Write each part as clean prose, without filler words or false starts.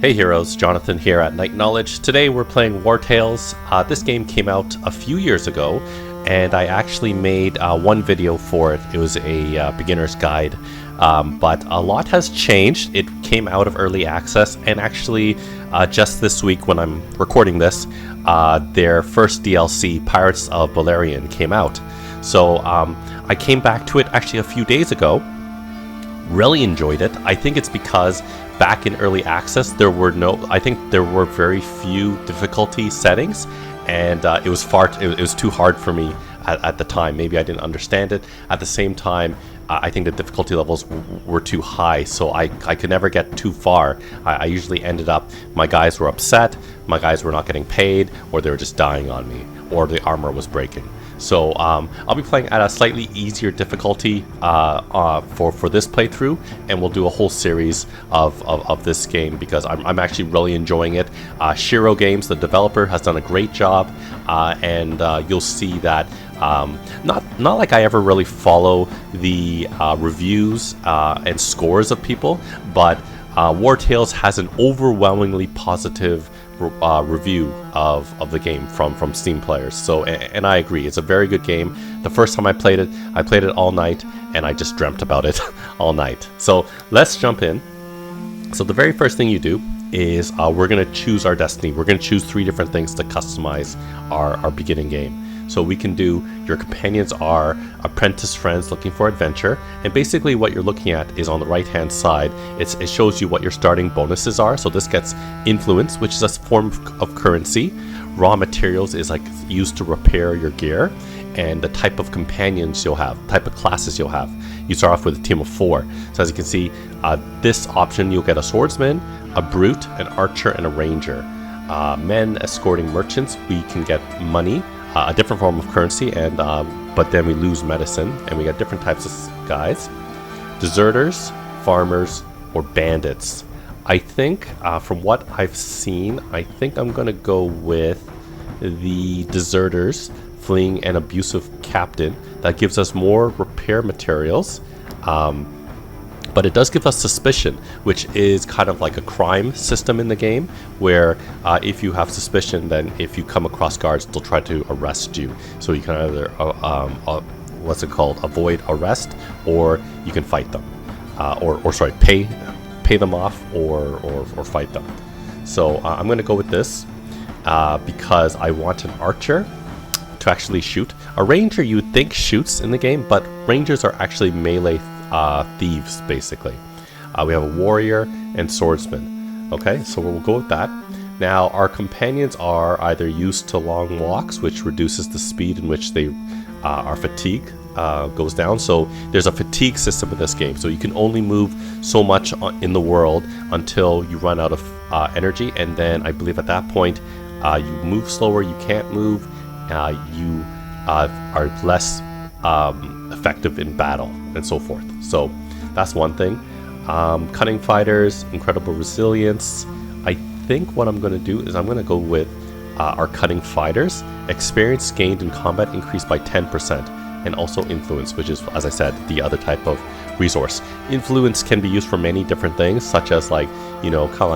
Hey heroes, Jonathan here at Night Knowledge. Today we're playing Wartales. This game came out a few years ago, and I actually made one video for it. It was a beginner's guide, but a lot has changed. It came out of early access, and actually just this week when I'm recording this, their first DLC, Pirates of Balerion, came out. So I came back to it actually a few days ago. Really enjoyed it. I think it's because back in early access there were very few difficulty settings, and it was too hard for me at the time. Maybe I didn't understand it. At the same time, I think the difficulty levels were too high, so I could never get too far. I usually ended up, my guys were upset, my guys were not getting paid, or they were just dying on me, or the armor was breaking. So I'll be playing at a slightly easier difficulty for this playthrough, and we'll do a whole series of this game because I'm actually really enjoying it. Shiro Games, the developer, has done a great job, and you'll see that not like I ever really follow the reviews and scores of people, but Wartales has an overwhelmingly positive review of the game from Steam players. So, and I agree, it's a very good game. The first time I played it all night, and I just dreamt about it all night. So let's jump in. So the very first thing you do is we're going to choose our destiny. We're going to choose 3 different things to customize our beginning game. So we can do, your companions are apprentice friends looking for adventure, and basically what you're looking at is on the right hand side, it shows you what your starting bonuses are. So this gets influence, which is a form of currency. Raw materials is like used to repair your gear, and the type of companions you'll have, type of classes you'll have. You start off with a team of 4. So as you can see, this option, you'll get a swordsman, a brute, an archer, and a ranger. Men escorting merchants, we can get money, a different form of currency, and but then we lose medicine, and we got different types of guys. Deserters, farmers, or bandits. I think from what I've seen, I think I'm gonna go with the deserters, fleeing an abusive captain. That gives us more repair materials, but it does give us suspicion, which is kind of like a crime system in the game, where if you have suspicion, then if you come across guards, they'll try to arrest you. So you can either avoid arrest, or you can fight them, pay them off, or fight them. So I'm going to go with this because I want an archer to actually shoot. A ranger, you would think, shoots in the game, but rangers are actually melee thieves, basically. We have a warrior and swordsman. Okay, so we'll go with that. Now, our companions are either used to long walks, which reduces the speed in which they our fatigue goes down. So there's a fatigue system in this game, so you can only move so much in the world until you run out of energy, and then I believe at that point you move slower, you can't move, you are less effective in battle, and so forth. So that's one thing. Cunning fighters, incredible resilience. I think what I'm going to do is I'm going to go with our cunning fighters. Experience gained in combat increased by 10%, and also influence, which is, as I said, the other type of resource. Influence can be used for many different things, such as, like, you know, kind of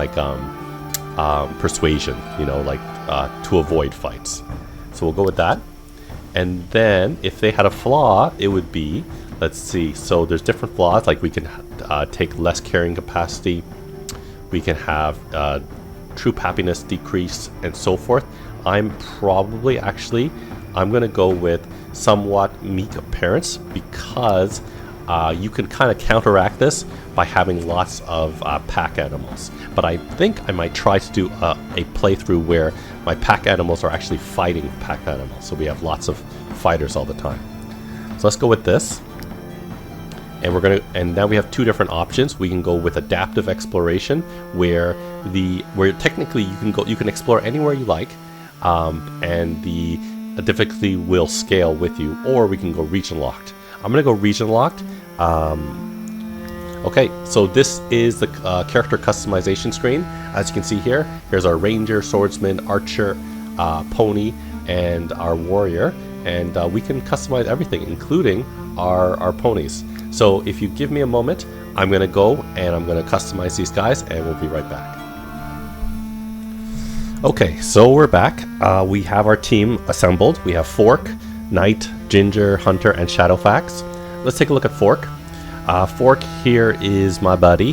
like persuasion, you know, like to avoid fights. So we'll go with that. And then if they had a flaw, it would be, let's see, so there's different flaws, like we can take less carrying capacity, we can have troop happiness decrease, and so forth. I'm going to go with somewhat meek appearance, because you can kind of counteract this by having lots of pack animals. But I think I might try to do a playthrough where my pack animals are actually fighting pack animals, so we have lots of fighters all the time. So let's go with this, and now we have 2 different options. We can go with adaptive exploration, where technically you can explore anywhere you like, and the difficulty will scale with you, or we can go region locked. I'm gonna go region locked. Okay, so this is the character customization screen. As you can see here, here's our ranger, swordsman, archer, pony, and our warrior, and we can customize everything, including our ponies. So if you give me a moment, I'm gonna go and I'm gonna customize these guys, and we'll be right back. Okay, so we're back. We have our team assembled. We have Fork, Knight, Ginger, Hunter, and Shadowfax. Let's take a look at Fork. Fork here is my buddy.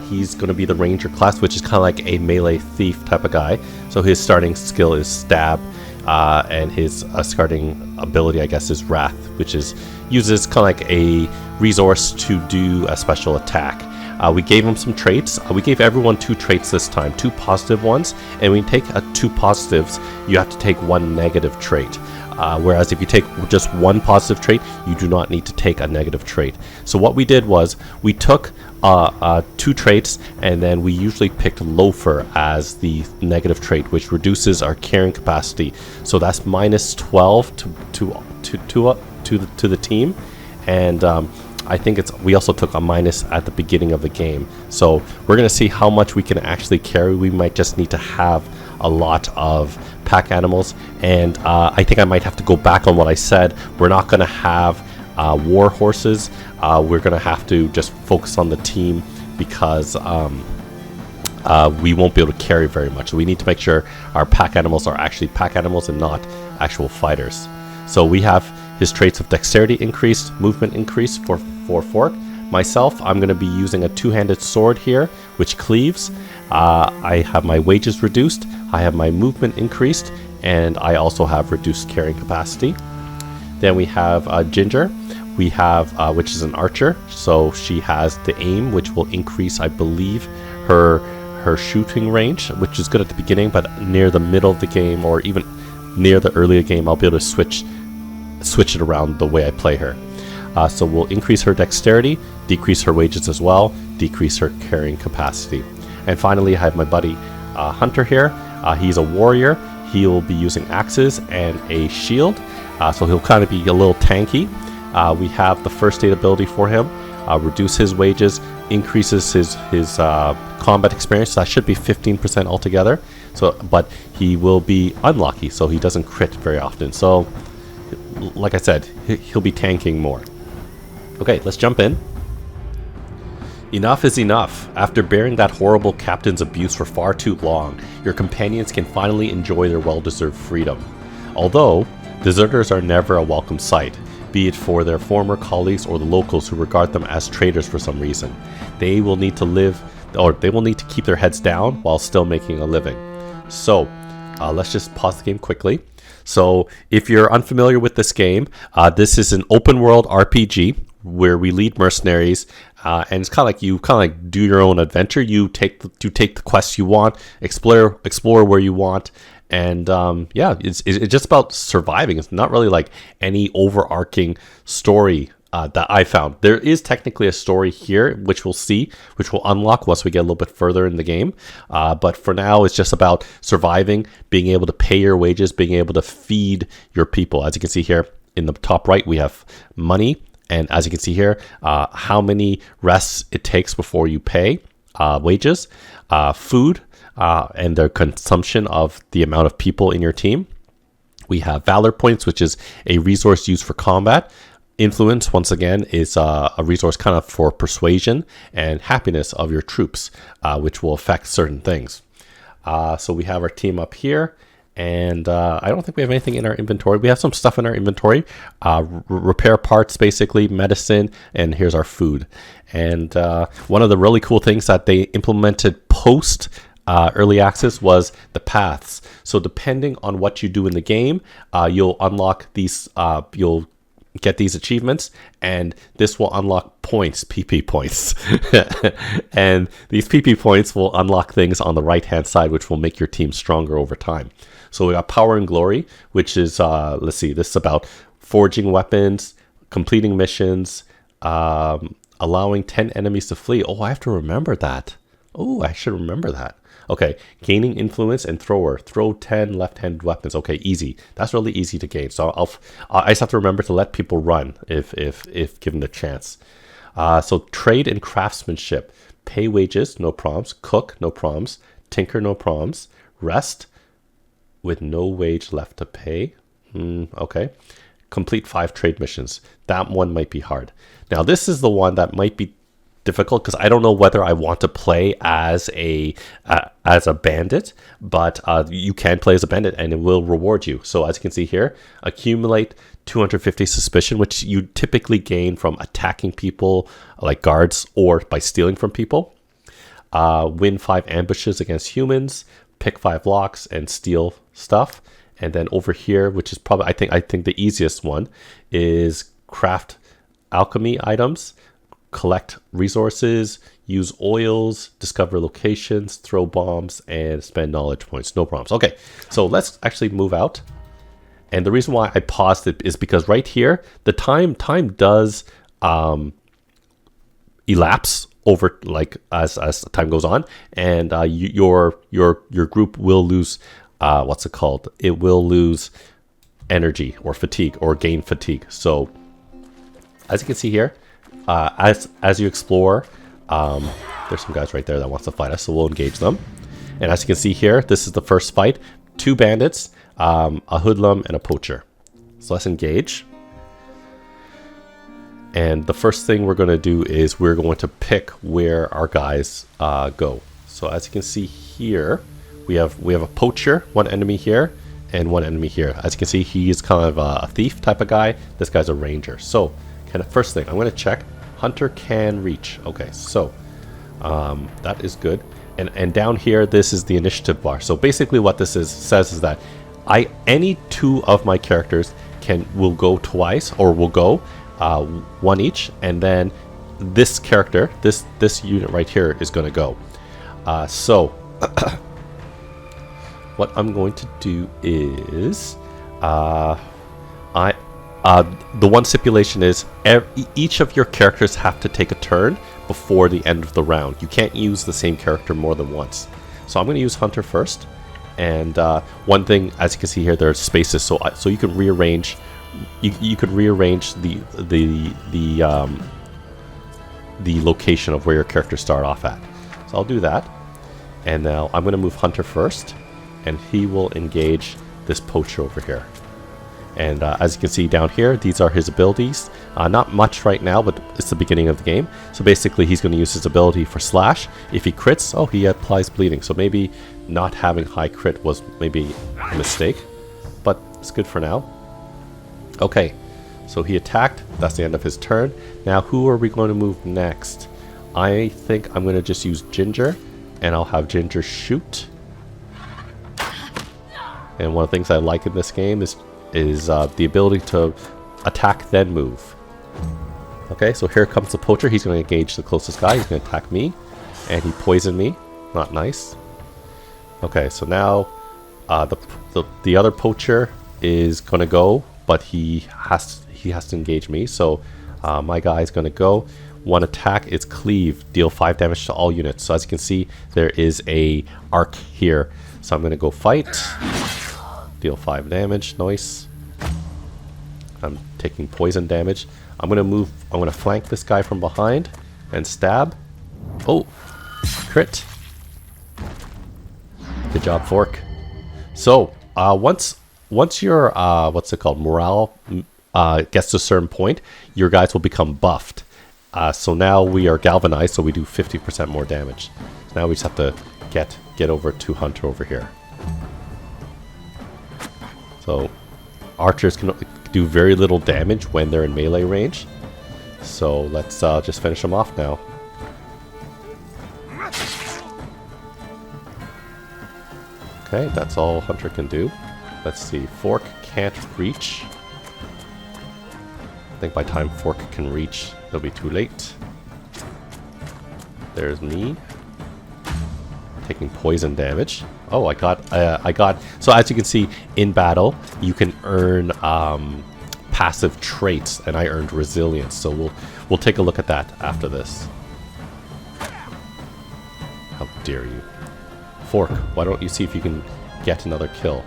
He's going to be the Ranger class, which is kind of like a melee thief type of guy. So his starting skill is Stab, and his starting ability, I guess, is Wrath, which is uses kind of like a resource to do a special attack. We gave him some traits. We gave everyone 2 traits this time, 2 positive ones. And when you take 2 positives, you have to take 1 negative trait. Whereas if you take just 1 positive trait, you do not need to take a negative trait. So what we did was we took 2 traits, and then we usually picked Loafer as the negative trait, which reduces our carrying capacity. So that's minus 12 to the team, and I think we also took a minus at the beginning of the game. So we're going to see how much we can actually carry. We might just need to have a lot of pack animals, and I think I might have to go back on what I said. We're not going to have war horses. We're going to have to just focus on the team because we won't be able to carry very much. So we need to make sure our pack animals are actually pack animals and not actual fighters. So we have his traits of dexterity increased, movement increased for Fork. Myself, I'm going to be using a 2-handed sword here, which cleaves. I have my wages reduced, I have my movement increased, and I also have reduced carrying capacity. Then we have Ginger. We have, which is an archer, so she has the aim, which will increase, I believe, her shooting range, which is good at the beginning, but near the middle of the game, or even near the earlier game, I'll be able to switch it around the way I play her. So we'll increase her dexterity, decrease her wages as well, decrease her carrying capacity. And finally, I have my buddy Hunter here. He's a warrior. He'll be using axes and a shield, so he'll kind of be a little tanky. We have the first aid ability for him, reduce his wages, increases his combat experience. So that should be 15% altogether. So, but he will be unlucky, so he doesn't crit very often. So, like I said, he'll be tanking more. Okay, let's jump in. Enough is enough. After bearing that horrible captain's abuse for far too long, your companions can finally enjoy their well-deserved freedom. Although, deserters are never a welcome sight, be it for their former colleagues or the locals who regard them as traitors for some reason. They will need to keep their heads down while still making a living. So, let's just pause the game quickly. So, if you're unfamiliar with this game, this is an open world RPG where we lead mercenaries, and it's kind of like do your own adventure. You take the quests you want, explore where you want, and it's just about surviving. It's not really like any overarching story that I found. There is technically a story here, which we'll see, which will unlock once we get a little bit further in the game. But for now, it's just about surviving, being able to pay your wages, being able to feed your people. As you can see here in the top right, we have money. And as you can see here, how many rests it takes before you pay, wages, food, and their consumption of the amount of people in your team. We have valor points, which is a resource used for combat. Influence, once again, is a resource kind of for persuasion, and happiness of your troops, which will affect certain things. So we have our team up here. And I don't think we have anything in our inventory. We have some stuff in our inventory. Repair parts, basically, medicine, and here's our food. And one of the really cool things that they implemented post early access was the paths. So depending on what you do in the game, you'll unlock these, you'll get these achievements, and this will unlock points, PP points. And these PP points will unlock things on the right-hand side, which will make your team stronger over time. So we got Power and Glory, which is, let's see, this is about forging weapons, completing missions, allowing 10 enemies to flee. Oh, I have to remember that. Oh, I should remember that. Okay, gaining influence and thrower. Throw 10 left-handed weapons. Okay, easy. That's really easy to gain. So I just have to remember to let people run if given the chance. So trade and craftsmanship. Pay wages, no problems. Cook, no problems. Tinker, no problems. Rest with no wage left to pay. Okay. Complete 5 trade missions. That one might be hard. Now, this is the one that might be difficult because I don't know whether I want to play as a bandit, but you can play as a bandit and it will reward you. So as you can see here, accumulate 250 suspicion, which you typically gain from attacking people like guards or by stealing from people. Win 5 ambushes against humans, pick 5 locks and steal stuff. And then over here, which is probably I think the easiest one, is craft alchemy items, collect resources, use oils, discover locations, throw bombs, and spend knowledge points. No problems. Okay, so let's actually move out. And the reason why I paused it is because right here, the time does elapse over like as time goes on, and your group will lose what's it called? It will lose energy or fatigue or gain fatigue. So as you can see here, as you explore, there's some guys right there that wants to fight us, so we'll engage them. And as you can see here, this is the first fight. 2 bandits, a hoodlum, and a poacher. So let's engage. And the first thing we're going to do is we're going to pick where our guys go. So as you can see here, we have a poacher, 1 enemy here, and 1 enemy here. As you can see, he is kind of a thief type of guy. This guy's a ranger. So kind of first thing, I'm going to check. Hunter can reach. Okay, so that is good. And down here, this is the initiative bar. So basically what this says is that any 2 of my characters will go twice, or will go 1 each, and then this character, this unit right here is going to go. So what I'm going to do is the one stipulation is each of your characters have to take a turn before the end of the round. You can't use the same character more than once. So I'm going to use Hunter first. And one thing, as you can see here, there are spaces, so you can rearrange. You could rearrange the location of where your characters start off at. So I'll do that. And now I'm going to move Hunter first, and he will engage this poacher over here. And as you can see down here, these are his abilities. Not much right now, but it's the beginning of the game. So basically, he's going to use his ability for slash. If he crits, oh, he applies bleeding. So maybe not having high crit was maybe a mistake, but it's good for now. Okay, so he attacked. That's the end of his turn. Now, who are we going to move next? I think I'm going to just use Ginger, and I'll have Ginger shoot. And one of the things I like in this game is the ability to attack then move. Okay, so here comes the poacher. He's going to engage the closest guy. He's going to attack me, and he poisoned me. Not nice. Okay, so now the other poacher is going to go, but he has to engage me. So my guy is going to go. One attack is cleave, deal 5 damage to all units. So as you can see, there is a arc here. So I'm going to go fight. Deal 5 damage. Nice. I'm taking poison damage. I'm going to flank this guy from behind and stab. Oh, crit. Good job, Fork. So once your what's it called, morale gets to a certain point, your guys will become buffed. So now we are galvanized, so we do 50% more damage. So now we just have to get over to Hunter over here. So archers can do very little damage when they're in melee range. So let's just finish them off now. Okay, that's all Hunter can do. Let's see, Fork can't reach. I think by the time Fork can reach, it'll be too late. There's me. Taking poison damage. Oh, I got. So as you can see, in battle, you can earn passive traits, and I earned resilience. So we'll take a look at that after this. How dare you, Fork? Why don't you see if you can get another kill?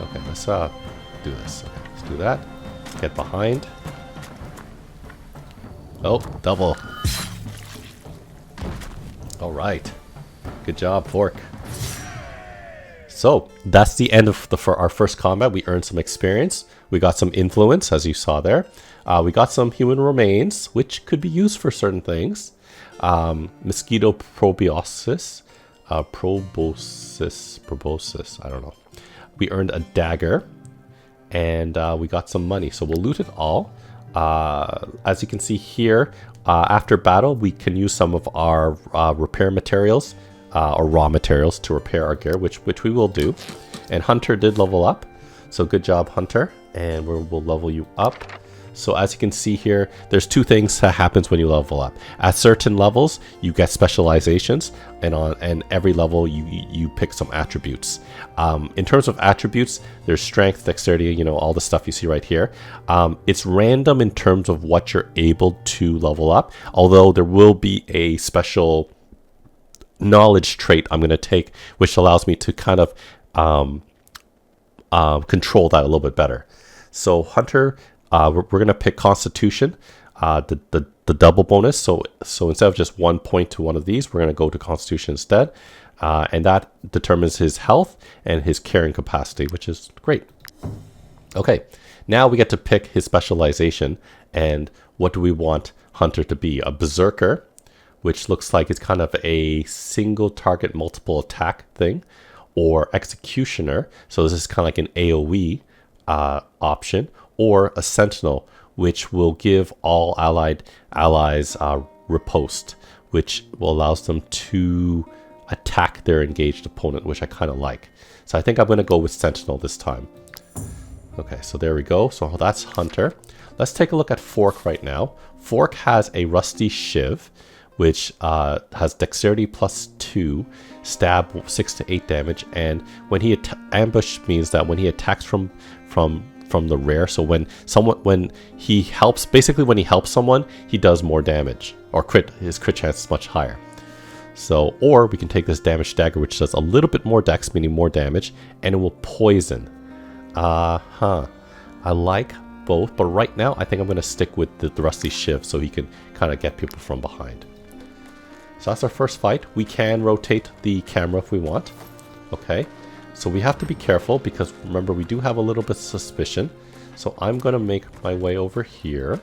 Okay, let's do this. Okay, let's do that. Get behind. Oh, double. All right. Good job, Fork. So that's the end of for our first combat. We earned some experience. We got some influence, as you saw there. We got some human remains, which could be used for certain things. Mosquito proboscis. Proboscis, I don't know. We earned a dagger, and we got some money, so we'll loot it all. As you can see here, after battle, we can use some of our repair materials, or raw materials, to repair our gear, which we will do. And Hunter did level up, so good job, Hunter. And we'll level you up. So as you can see here, there's two things that happens when you level up. At certain levels, you get specializations, and every level you pick some attributes. In terms of attributes, there's strength, dexterity, you know, all the stuff you see right here. It's random in terms of what you're able to level up, although there will be a special knowledge trait I'm going to take, which allows me to kind of control that a little bit better. So Hunter, we're going to pick Constitution, the double bonus. So instead of just 1 point to one of these, we're going to go to Constitution instead. And that determines his health and his carrying capacity, which is great. Okay, now we get to pick his specialization. And what do we want Hunter to be? A Berserker, which looks like it's kind of a single target multiple attack thing, or Executioner. So this is kind of like an AoE option, or a Sentinel, which will give all allies riposte, which will allows them to attack their engaged opponent, which I kind of like. So I think I'm going to go with Sentinel this time. Okay, so there we go. So that's Hunter. Let's take a look at Fork right now. Fork has a Rusty Shiv, which has Dexterity +2, stab 6 to 8 damage, and when he ambush means that when he attacks from the rear, so when he helps someone, he does more damage, or his crit chance is much higher. So, or we can take this damage dagger, which does a little bit more dex, meaning more damage, and it will poison. I like both, but right now I think I'm going to stick with the Rusty Shiv so he can kind of get people from behind. So that's our first fight. We can rotate the camera if we want. Okay, so we have to be careful because remember we do have a little bit of suspicion. So I'm going to make my way over here.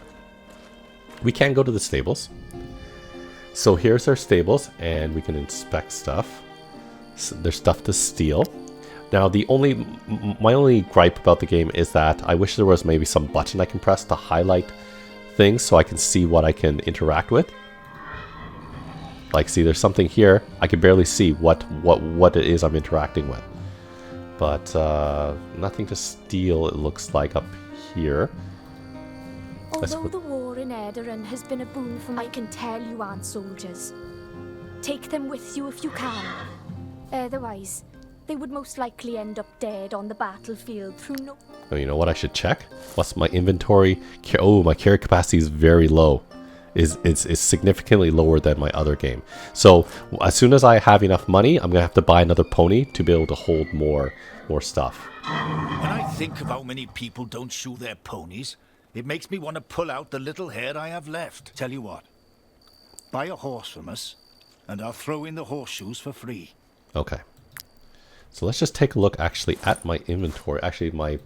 We can go to the stables. So here's our stables and we can inspect stuff. So there's stuff to steal. Now my only gripe about the game is that I wish there was maybe some button I can press to highlight things so I can see what I can interact with. Like, see, there's something here. I can barely see what it is I'm interacting with. But nothing to steal, it looks like, up here. Although the war in Edarin has been a boon for me, I can tell you aren't soldiers. Take them with you if you can. Otherwise, they would most likely end up dead on the battlefield through no... Oh, you know what I should check? What's my inventory? Oh, my carry capacity is very low. Is significantly lower than my other game. So as soon as I have enough money, I'm gonna have to buy another pony to be able to hold more stuff. When I think of how many people don't shoe their ponies, it makes me want to pull out the little hair I have left. Tell you what, buy a horse from us, and I'll throw in the horseshoes for free. Okay. So let's just take a look actually at my inventory, actually my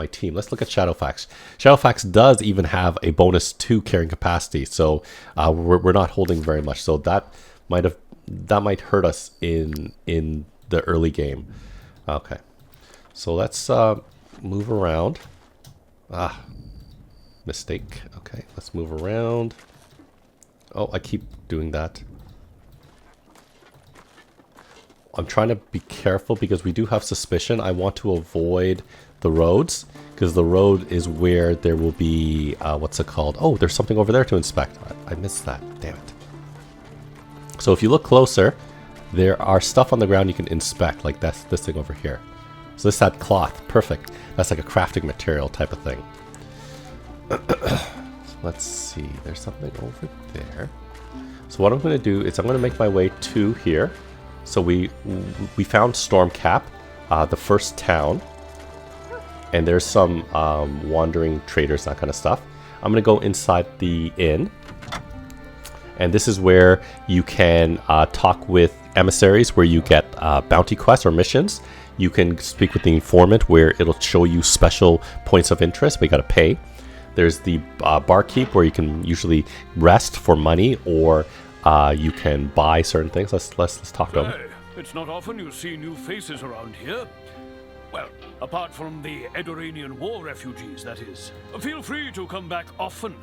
team. Let's look at Shadowfax. Shadowfax does even have a bonus to carrying capacity, so we're not holding very much. So that might hurt us in the early game. Okay, so let's move around. Mistake. Okay, let's move around. Oh, I keep doing that. I'm trying to be careful because we do have suspicion. I want to avoid the roads because the road is where there will be, what's it called? Oh, there's something over there to inspect. I missed that. Damn it. So if you look closer, there are stuff on the ground you can inspect, like this thing over here. So this had cloth. Perfect. That's like a crafting material type of thing. So let's see. There's something over there. So what I'm going to do is I'm going to make my way to here. So we found Stormcap, the first town, and there's some wandering traders, that kind of stuff. I'm going to go inside the inn, and this is where you can talk with emissaries, where you get bounty quests or missions. You can speak with the informant, where it'll show you special points of interest, but you got to pay. There's the barkeep where you can usually rest for money, or you can buy certain things. Let's talk to him. Hey, it's not often you see new faces around here. Well, apart from the Edoranian war refugees, that is. Feel free to come back often.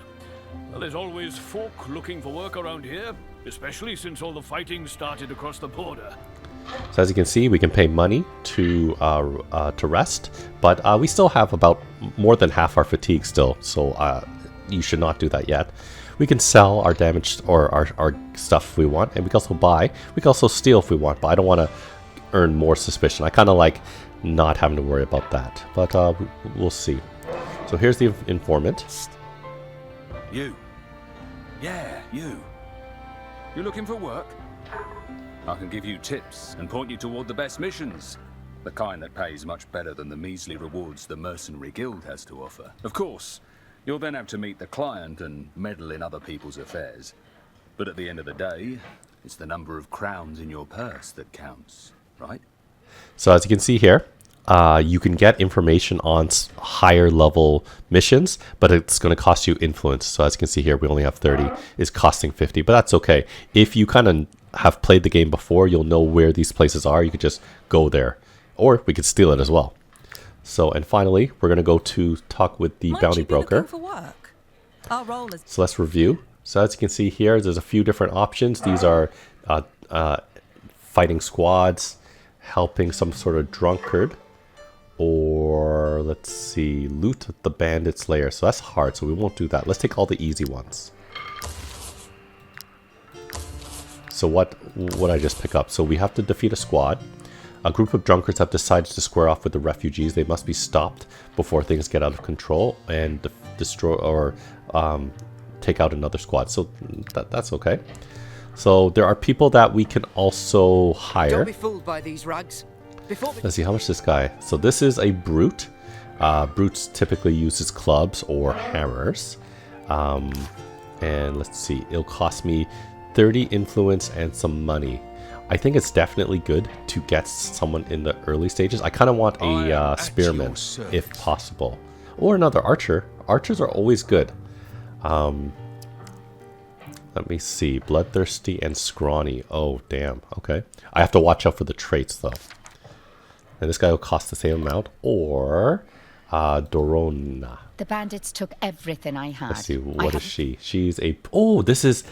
Well, there's always folk looking for work around here, especially since all the fighting started across the border. So as you can see, we can pay money to rest, but we still have about more than half our fatigue still, so you should not do that yet. We can sell our damaged or our stuff if we want, and we can also buy. We can also steal if we want, but I don't want to earn more suspicion. I kind of like not having to worry about that, but we'll see. So here's the informant. You. Yeah, you. You looking for work? I can give you tips and point you toward the best missions. The kind that pays much better than the measly rewards the Mercenary Guild has to offer. Of course, you'll then have to meet the client and meddle in other people's affairs. But at the end of the day, it's the number of crowns in your purse that counts, right? So as you can see here, you can get information on higher level missions, but it's going to cost you influence. So as you can see here, we only have 30. It's costing 50, but that's okay. If you kind of have played the game before, you'll know where these places are. You could just go there, or we could steal it as well. So, and finally, we're going to go to talk with the bounty broker. For work? Our role is So let's review. So as you can see here, there's a few different options. These are fighting squads, helping some sort of drunkard, or let's see, loot the bandit's lair. So that's hard, so we won't do that. Let's take all the easy ones. So what would I just pick up? So we have to defeat a squad. A group of drunkards have decided to square off with the refugees. They must be stopped before things get out of control and destroy or take out another squad. So that's okay. So there are people that we can also hire. Don't be fooled by these rags. Let's see, how much this guy? So this is a brute. Brutes typically uses clubs or hammers. And let's see, it'll cost me 30 influence and some money. I think it's definitely good to get someone in the early stages. I kind of want a spearman if possible, or another archer. Archers are always good. Let me see, bloodthirsty and scrawny. Oh damn, okay. I have to watch out for the traits though. And this guy will cost the same amount, or Dorona. the bandits took everything I had. Let's see, what is she? She's a... Oh, this is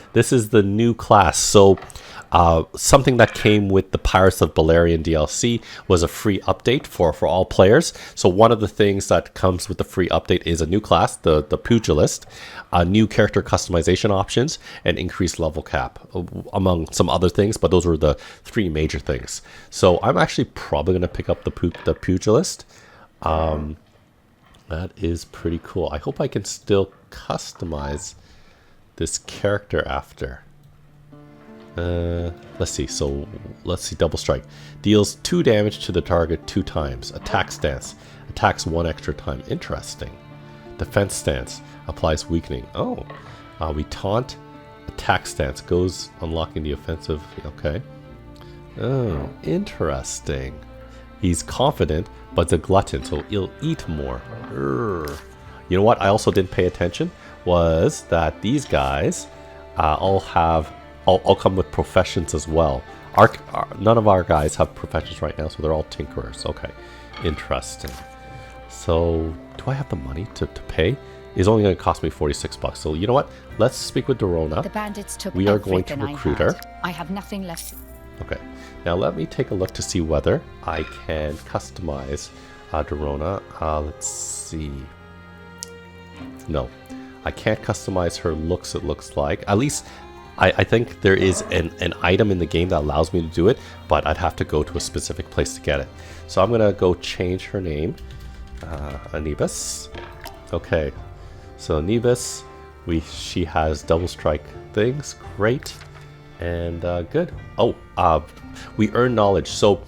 the new class. So, something that came with the Pirates of Balerion DLC was a free update for all players. So one of the things that comes with the free update is a new class, the Pugilist, new character customization options, and increased level cap, among some other things. But those were the three major things. So I'm actually probably going to pick up the Pugilist. That is pretty cool. I hope I can still customize this character after. Let's see. So let's see. Double strike deals 2 damage to the target 2 times. Attack stance attacks 1 extra time. Interesting. Defense stance applies weakening. Oh, we taunt. Attack stance goes unlocking the offensive. Okay. Oh, interesting. He's confident, but a glutton, so he'll eat more. Urgh. You know what I also didn't pay attention was that these guys all come with professions as well. None of our guys have professions right now, so they're all tinkerers. Okay, interesting. So do I have the money to pay? It's only going to cost me 46 bucks. So you know what? Let's speak with Dorona. The bandits took we are going to recruit her. I have nothing left. Okay, now let me take a look to see whether I can customize Dorona. Let's see. No, I can't customize her looks, it looks like. At least I think there is an item in the game that allows me to do it, but I'd have to go to a specific place to get it. So I'm going to go change her name. Anubis. Okay, so Anubis, she has double strike things. Great. And good. Oh, we earn knowledge. So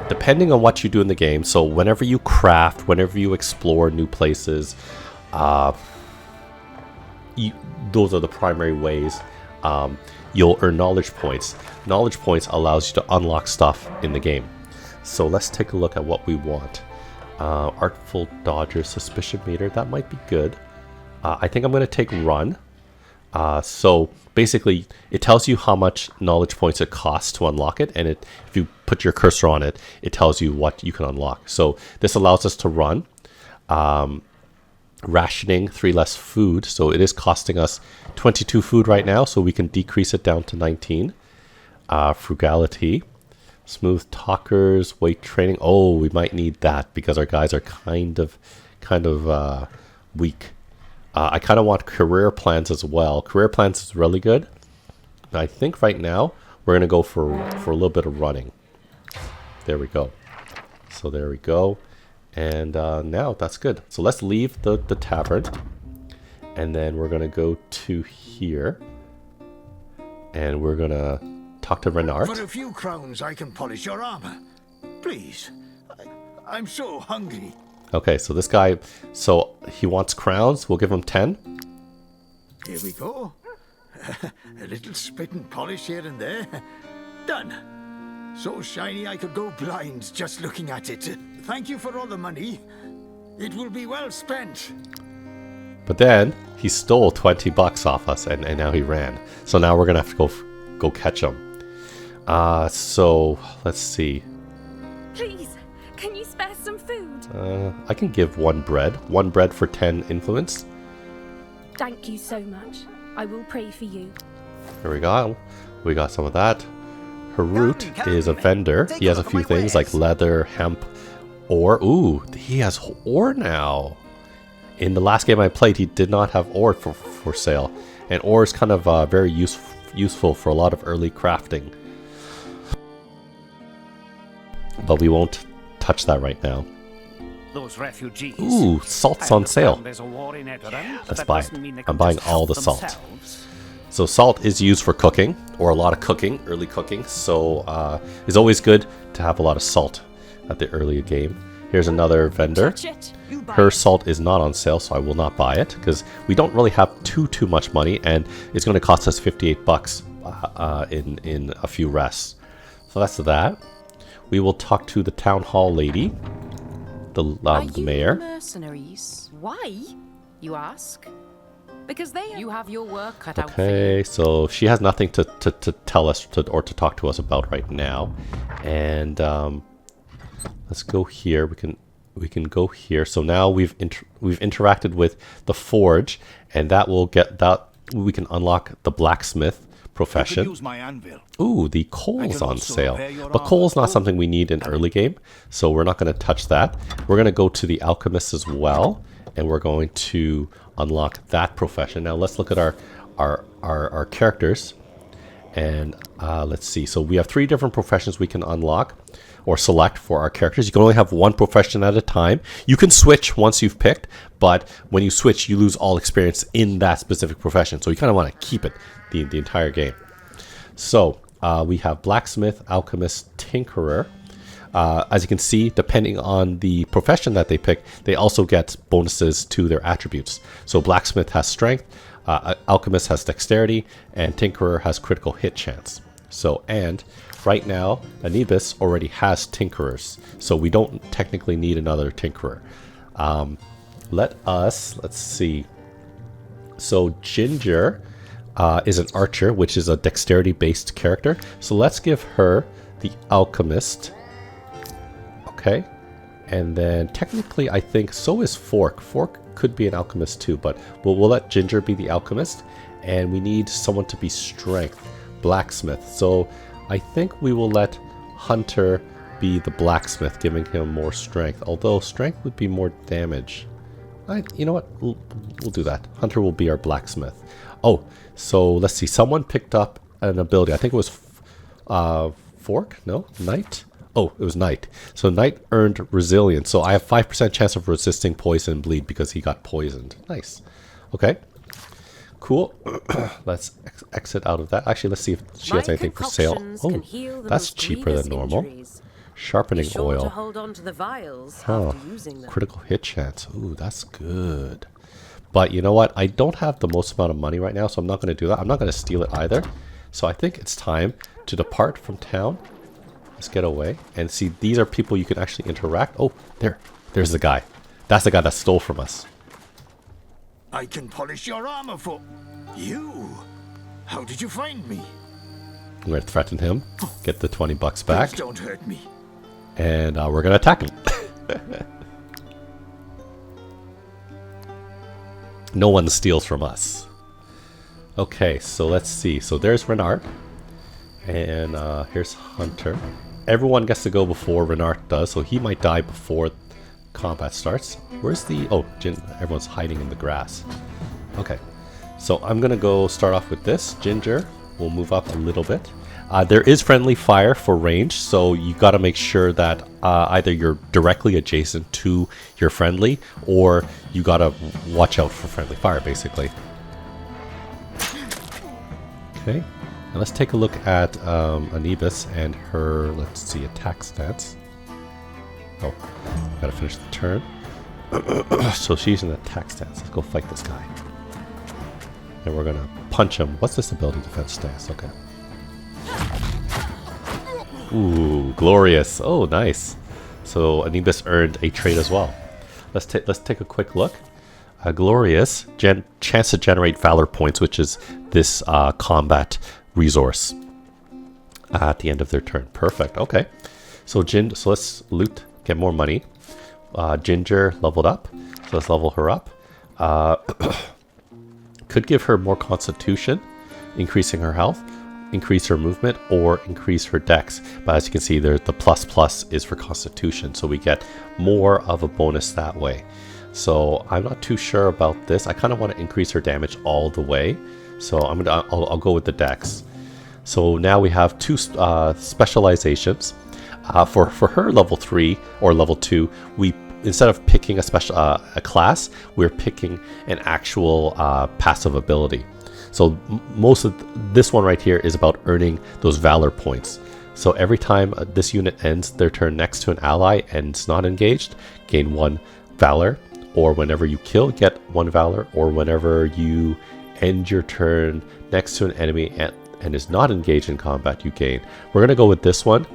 depending on what you do in the game, so whenever you craft, whenever you explore new places, those are the primary ways you'll earn knowledge points. Knowledge points allows you to unlock stuff in the game. So let's take a look at what we want. Artful Dodger, Suspicion Meter, that might be good. I think I'm going to take run. So basically, it tells you how much knowledge points it costs to unlock it, and if you put your cursor on it, it tells you what you can unlock. So this allows us to run. Rationing 3 less food, so it is costing us 22 food right now, so we can decrease it down to 19. Frugality, smooth talkers, weight training. Oh, we might need that because our guys are kind of weak. I kind of want career plans as well. Career plans is really good. I think right now we're gonna go for a little bit of running. There we go. So there we go. And now that's good. So let's leave the tavern. And then we're going to go to here. And we're going to talk to Renard. For a few crowns, I can polish your armor. Please. I'm so hungry. Okay, so this guy, so he wants crowns. We'll give him 10. Here we go. A little spit and polish here and there. Done. So shiny I could go blind just looking at it. Thank you for all the money. It will be well spent. But then he stole 20 bucks off us, and now he ran. So now we're gonna have to go catch him. So let's see. Please, can you spare some food? I can give 1 bread. 1 bread for 10 influence. Thank you so much. I will pray for you. Here we go. We got some of that. Harut is a vendor. He has a few things like leather, hemp, ore. Ooh, he has ore now. In the last game I played, he did not have ore for sale. And ore is kind of very useful for a lot of early crafting. But we won't touch that right now. Those refugees. Ooh, salt's on sale. There's a war in Edoran, Yeah, but let's that buy doesn't mean they it. can I'm buying just all help the salt. themselves. So salt is used for cooking, or a lot of cooking, early cooking. So it's always good to have a lot of salt at the early game. Here's another vendor. Her salt is not on sale, so I will not buy it because we don't really have too much money, and it's going to cost us 58 bucks in a few rests. So that's that. We will talk to the town hall lady, the mayor. Mercenaries? Why? You ask? Because you have your work cut out for Okay, you. so she has nothing to tell us or to talk to us about right now, and let's go here. We can go here. So now we've interacted with the forge, and that will get that we can unlock the blacksmith profession. Use my anvil. Ooh, the coal's on also sale. repair your But armor. coal's not something we need in early game, so we're not going to touch that. We're going to go to the alchemist as well, and we're going to unlock that profession. Now let's look at our characters, and let's see. So we have 3 different professions we can unlock or select for our characters. You can only have 1 profession at a time. You can switch once you've picked, but when you switch, you lose all experience in that specific profession. So you kind of want to keep it the entire game. So we have blacksmith, alchemist, tinkerer. As you can see, depending on the profession that they pick, they also get bonuses to their attributes. So blacksmith has strength, alchemist has dexterity, and tinkerer has critical hit chance. So, and right now, Anubis already has tinkerers, so we don't technically need another tinkerer. Let's see. So Ginger is an archer, which is a dexterity-based character. So let's give her the alchemist. Okay, and then technically I think so is Fork. Fork could be an alchemist too, but we'll let Ginger be the alchemist, and we need someone to be strength, blacksmith. So I think we will let Hunter be the blacksmith, giving him more strength, although strength would be more damage. You know what, we'll do that. Hunter will be our blacksmith. Oh, so let's see, someone picked up an ability. I think it was Fork? No? Knight? Oh, it was Knight. So Knight earned resilience. So I have 5% chance of resisting poison and bleed because he got poisoned. Nice. Okay. Cool. Let's exit out of that. Actually, let's see if she has anything for sale. Oh, that's cheaper than normal. Sharpening oil. To hold on to the vials Oh, after using them. critical hit chance. Ooh, that's good. But you know what? I don't have the most amount of money right now, so I'm not going to do that. I'm not going to steal it either. So I think it's time to depart from town. Let's get away and see. These are people you can actually interact. Oh, there's the guy. That's the guy that stole from us. I can polish your armor for... You? How did you find me? I'm going to threaten him, get the 20 bucks back. Please don't hurt me. And we're going to attack him. No one steals from us. Okay, so let's see. So there's Renard. And here's Hunter. Everyone gets to go before Renard does, so he might die before combat starts. Where's the... Oh, everyone's hiding in the grass. Okay, so I'm going to go start off with this. Ginger will move up a little bit. There is friendly fire for range, so you got to make sure that either you're directly adjacent to your friendly, or you got to watch out for friendly fire, basically. Okay, and let's take a look at Anubis and her, let's see, attack stats. Oh, gotta finish the turn. So she's in attack stance. Let's go fight this guy. And we're gonna punch him. What's this ability? Defense stance. Okay. Ooh, glorious. Oh, nice. So Anubis earned a trait as well. Let's take a quick look. Glorious, chance to generate valor points, which is this combat resource at the end of their turn. Perfect. Okay. So so let's loot, get more money. Ginger leveled up, so let's level her up. Could give her more constitution, increasing her health, increase her movement, or increase her dex. But as you can see, there the plus is for constitution, so we get more of a bonus that way. So I'm not too sure about this. I kind of want to increase her damage all the way, so I'll go with the dex. So now we have two specializations. For her level 3 or level 2, we instead of picking a class, we're picking an actual passive ability. So most of this one right here is about earning those valor points. So every time this unit ends their turn next to an ally and it's not engaged, gain 1 valor. Or whenever you kill, get 1 valor. Or whenever you end your turn next to an enemy and is not engaged in combat, you gain. We're going to go with this one,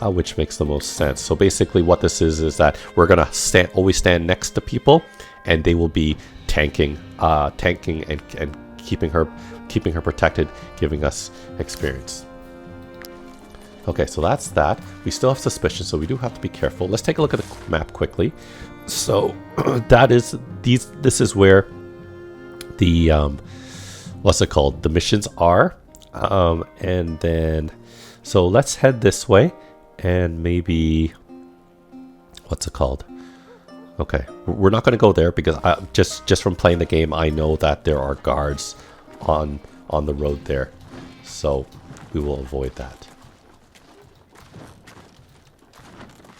which makes the most sense. So basically what this is that we're going to always stand next to people, and they will be tanking and keeping her protected, giving us experience. Okay, so that's that. We still have suspicion, so we do have to be careful. Let's take a look at the map quickly. So this is where the what's it called? The missions are, and then so let's head this way, and maybe what's it called? Okay, we're not going to go there because just from playing the game, I know that there are guards on the road there, so we will avoid that.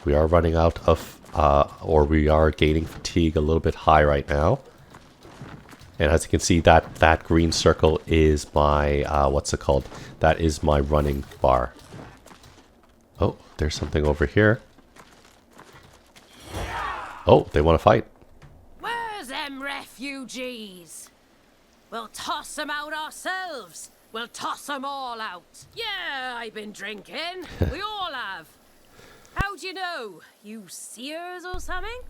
We are running out of, or we are gaining fatigue a little bit high right now. And as you can see, that green circle is my, what's it called? That is my running bar. Oh, there's something over here. Oh, they want to fight. Where's them refugees? We'll toss them out ourselves. We'll toss them all out. Yeah, I've been drinking. We all have. How'd you know? You seers or something?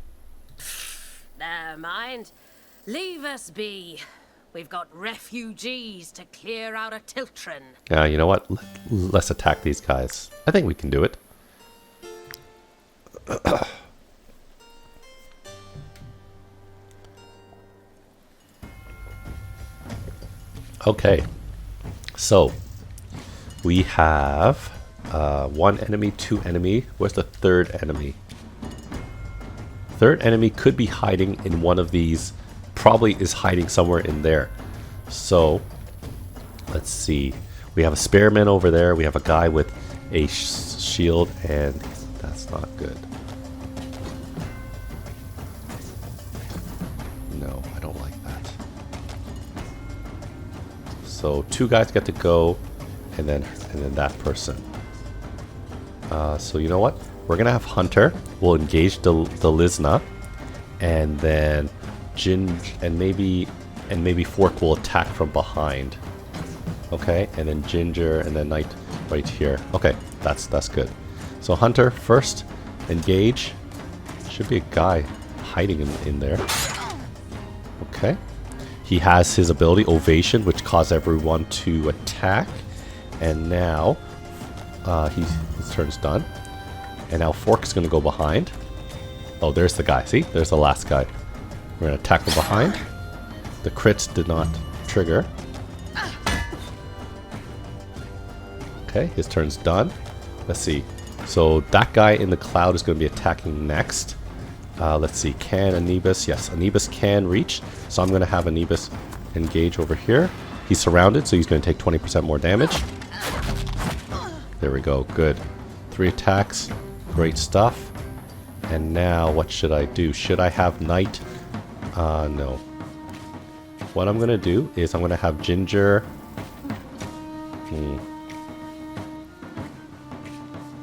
Never mind. Leave us be. We've got refugees to clear out of Tiltron. Yeah, you know what? Let's attack these guys. I think we can do it. Okay. So, we have 1 enemy, 2 enemy. Where's the 3rd enemy? 3rd enemy could be hiding in one of these. Probably is hiding somewhere in there. So, let's see. We have a spearman over there. We have a guy with a shield, and that's not good. No, I don't like that. So 2 guys get to go, and then that person. So you know what? We're gonna have Hunter. We'll engage the Lizna, and then and maybe Fork will attack from behind. Okay, and then Ginger, and then Knight right here. Okay, that's good. So Hunter first, engage. Should be a guy hiding in there. Okay, He has his ability, Ovation, which causes everyone to attack. And now, his turn's done. And now Fork's going to go behind. Oh, there's the guy. See? There's the last guy. We're going to attack from behind. The crits did not trigger. Okay, his turn's done. Let's see. So that guy in the cloud is going to be attacking next. Let's see. Can Anubis? Yes, Anubis can reach. So I'm going to have Anubis engage over here. He's surrounded, so he's going to take 20% more damage. There we go. Good. 3 attacks. Great stuff. And now, what should I do? Should I have Knight? No. What I'm going to do is I'm going to have Ginger.